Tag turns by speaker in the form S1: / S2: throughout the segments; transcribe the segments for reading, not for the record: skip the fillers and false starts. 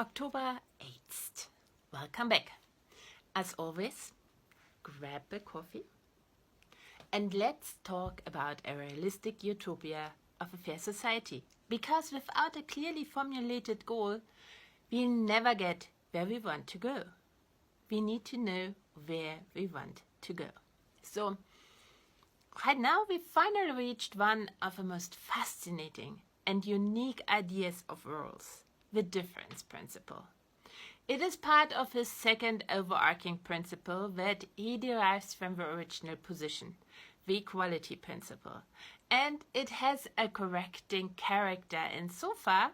S1: October 8th. Welcome back. As always, grab a coffee and let's talk about a realistic utopia of a fair society. Because without a clearly formulated goal, we never get where we want to go. We need to know where we want to go. So, right now we finally reached one of the most fascinating and unique ideas of Rawls, the difference principle. It is part of his second overarching principle that he derives from the original position, the equality principle, and it has a correcting character insofar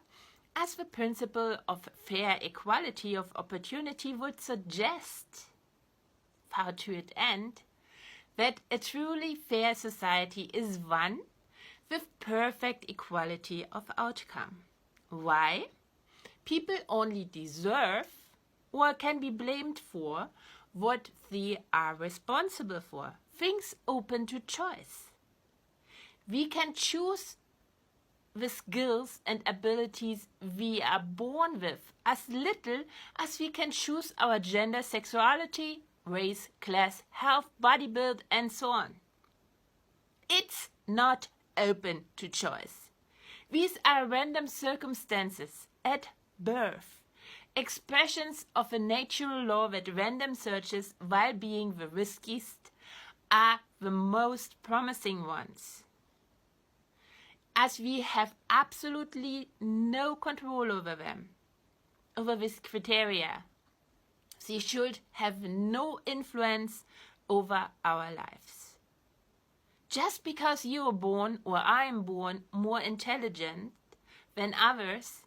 S1: as the principle of fair equality of opportunity would suggest, how to it end, that a truly fair society is one with perfect equality of outcome. Why? People only deserve or can be blamed for what they are responsible for. Things open to choice. We can choose the skills and abilities we are born with as little as we can choose our gender, sexuality, race, class, health, body build, and so on. It's not open to choice. These are random circumstances at birth, expressions of a natural law that random searches, while being the riskiest, are the most promising ones. As we have absolutely no control over them, over these criteria, they should have no influence over our lives. Just because you are born or I am born more intelligent than others,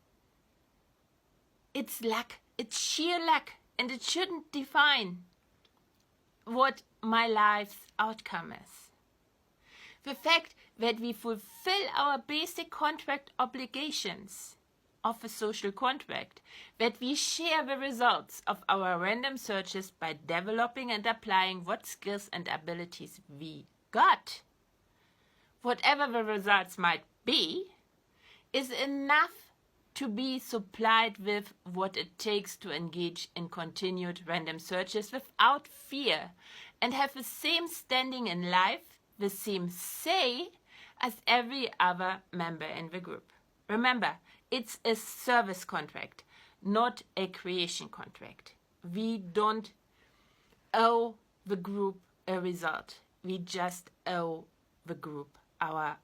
S1: it's luck, it's sheer luck, and it shouldn't define what my life's outcome is. The fact that we fulfill our basic contract obligations of a social contract, that we share the results of our random searches by developing and applying what skills and abilities we got, whatever the results might be, is enough to be supplied with what it takes to engage in continued random searches without fear and have the same standing in life, the same say as every other member in the group. Remember, it's a service contract, not a creation contract. We don't owe the group a result. We just owe the group our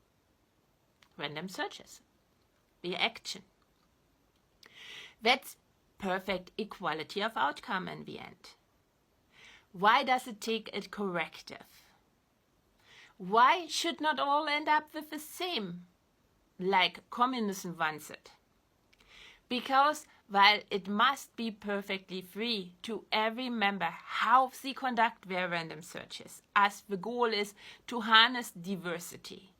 S1: random searches, the action. That's perfect equality of outcome in the end. Why does it take a corrective? Why should not all end up with the same, like communism wants it? Because while it must be perfectly free to every member how they conduct their random searches, as the goal is to harness diversity,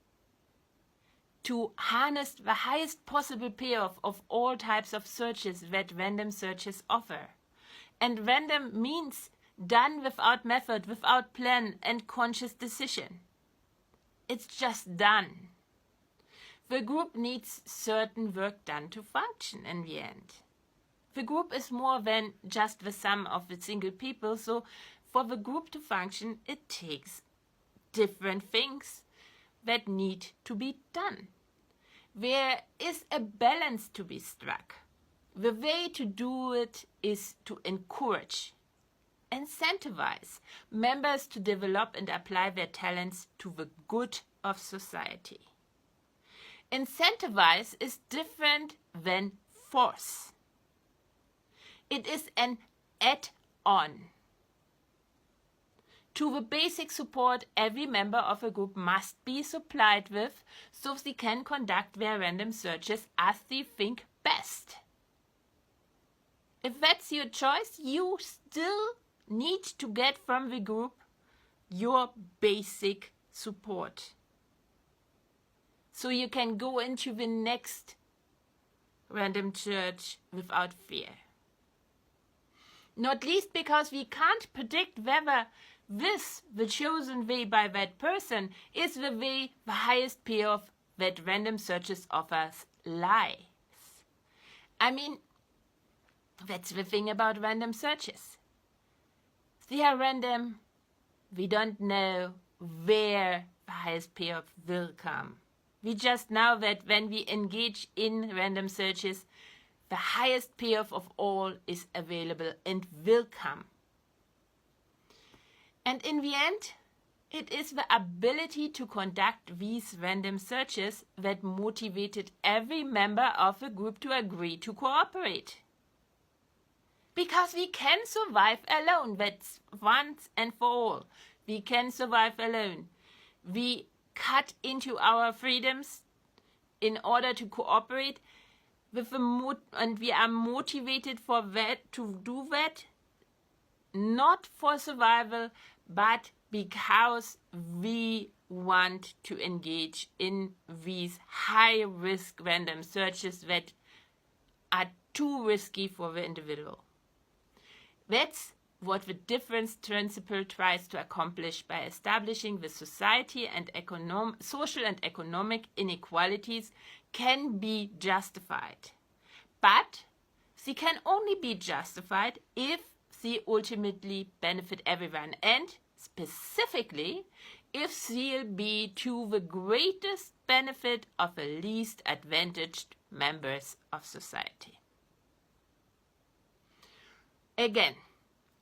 S1: to harness the highest possible payoff of all types of searches that random searches offer. And random means done without method, without plan and conscious decision. It's just done. The group needs certain work done to function in the end. The group is more than just the sum of the single people, so for the group to function, it takes different things that need to be done. There is a balance to be struck. The way to do it is to encourage, incentivize members to develop and apply their talents to the good of society. Incentivize is different than force. It is an add-on to the basic support every member of a group must be supplied with so they can conduct their random searches as they think best. If that's your choice, you still need to get from the group your basic support, so you can go into the next random search without fear. Not least because we can't predict whether this, the chosen way by that person, is the way the highest payoff that random searches offers lies. I mean, That's the thing about random searches. They are random. We don't know where the highest payoff will come. We just know that when we engage in random searches, the highest payoff of all is available and will come. And in the end, it is the ability to conduct these random searches that motivated every member of a group to agree to cooperate. Because we can survive alone, that's once and for all. We can survive alone. We cut into our freedoms in order to cooperate with and we are motivated for that, to do that, not for survival, but because we want to engage in these high-risk random searches that are too risky for the individual. That's what the difference principle tries to accomplish by establishing the society and social and economic inequalities can be justified. But they can only be justified if they ultimately benefit everyone, and specifically if they'll be to the greatest benefit of the least advantaged members of society. Again,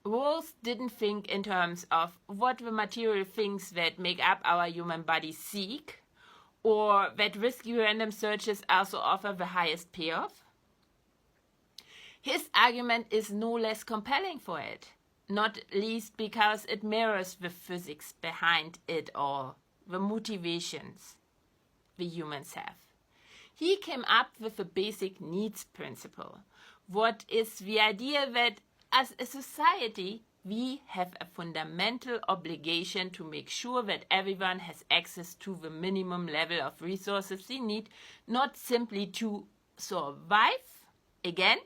S1: Rawls didn't think in terms of what the material things that make up our human body seek, or that risky random searches also offer the highest payoff. His argument is no less compelling for it, not least because it mirrors the physics behind it all, the motivations the humans have. He came up with the basic needs principle. What is the idea that as a society, we have a fundamental obligation to make sure that everyone has access to the minimum level of resources they need, not simply to survive. Again,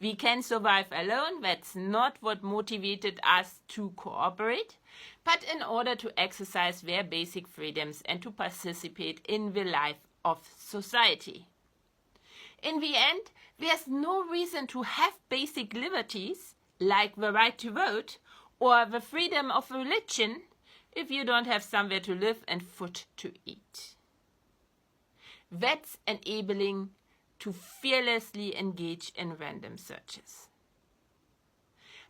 S1: we can survive alone. That's not what motivated us to cooperate, but in order to exercise their basic freedoms and to participate in the life of society. In the end, there's no reason to have basic liberties like the right to vote or the freedom of religion if you don't have somewhere to live and food to eat. That's enabling to fearlessly engage in random searches.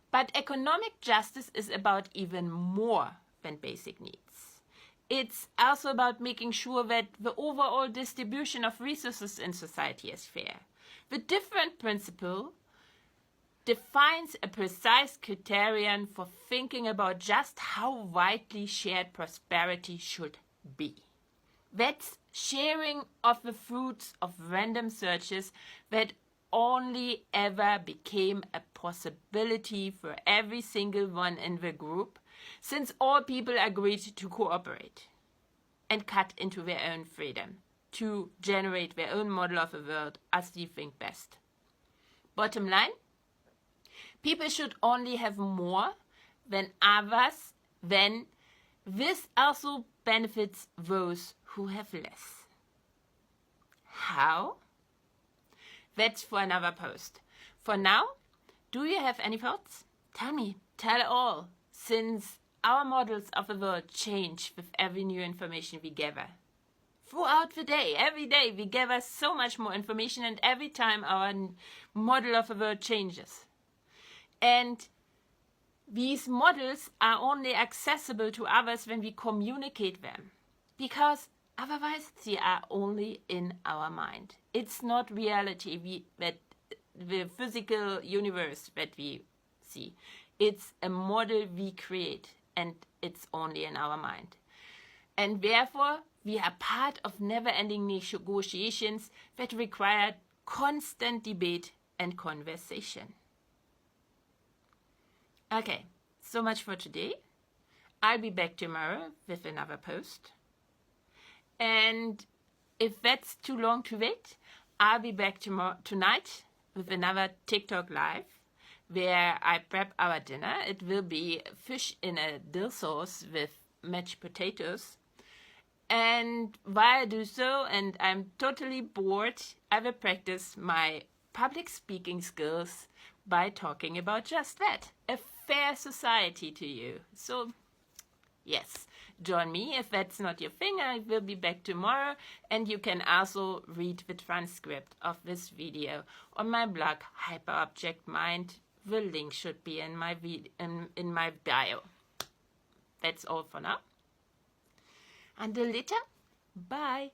S1: But economic justice is about even more than basic needs. It's also about making sure that the overall distribution of resources in society is fair. The different principle defines a precise criterion for thinking about just how widely shared prosperity should be. That's sharing of the fruits of random searches that only ever became a possibility for every single one in the group, since all people agreed to cooperate and cut into their own freedom to generate their own model of the world as they think best. Bottom line, people should only have more than others, then this also benefits those who have less. How? That's for another post. For now, do you have any thoughts? Tell me, tell all, since our models of the world change with every new information we gather. Throughout the day, every day we gather so much more information, and every time our model of the world changes. And these models are only accessible to others when we communicate them, because otherwise they are only in our mind. It's not reality, that the physical universe that we see. It's a model we create, and it's only in our mind. And therefore, we are part of never-ending negotiations that require constant debate and conversation. Okay, so much for today. I'll be back tomorrow with another post. And if that's too long to wait, I'll be back tonight with another TikTok live where I prep our dinner. It will be fish in a dill sauce with mashed potatoes. And while I do so, and I'm totally bored, I will practice my public speaking skills by talking about just that, a fair society to you. So yes, join me if that's not your thing. I will be back tomorrow, and you can also read the transcript of this video on my blog Hyperobject Mind. The link should be in my in my bio. That's all for now. Until later, bye.